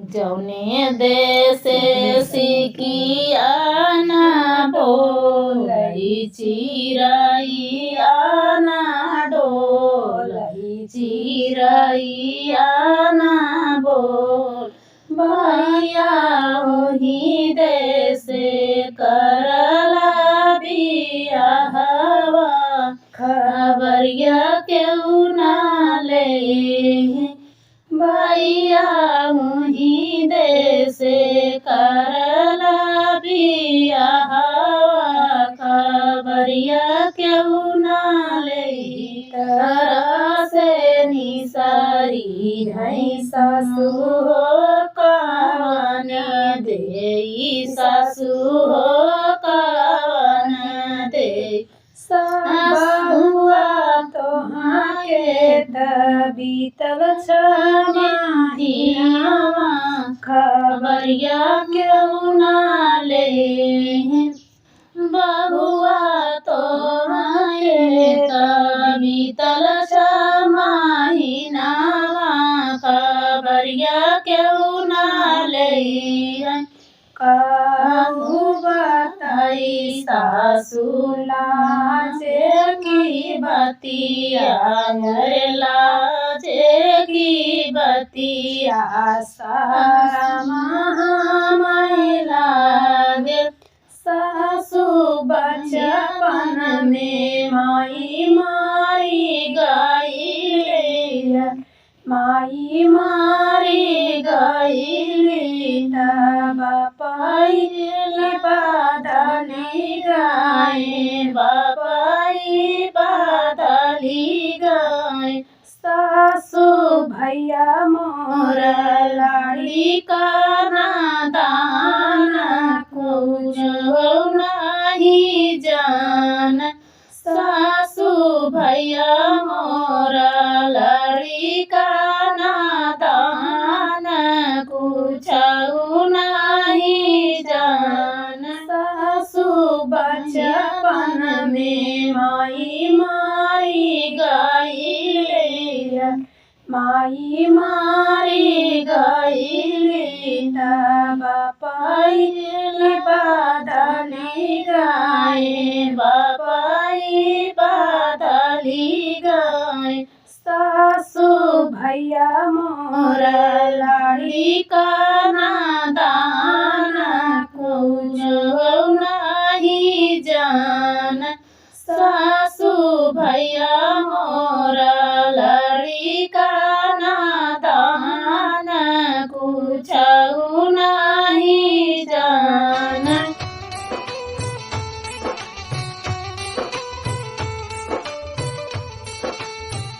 जौने देश सिकिया ना बोलै चिरैया ना डोलै चिरैया ना बोल भैया ओही देश करला बियाहवा खबरिया केहू ना ले भैया ओही देश करला बियाहवा खबरिया केहू ना ले तरह से निसारी है सासु हो कवन देई सासु हो कवन दे बहुआ तोहाँ के बीतल छमाहिनावा खबरिया केहू ना ले बहुआ तोहाँ के बीतल छमाहिनावा खबरिया केहू ना ले कहूँ बताई सासु लाजे की बतिया रे लाजे की बतिया सारा महामाई लागे सासु बचपन में माई मारी गई माई मारी गई बापाई बदली गए बापाई बदली गए सासु भैया मोर लाड़ी का नादान कुछ नहीं जान सासु भैया मोर लाड़ी का नादान कुछ नहीं जान सासु बचपन में माई मारी गई माई मारी गई बापाई बदली गए बापाई बदली गए सासु भैया मोर लाड़ी का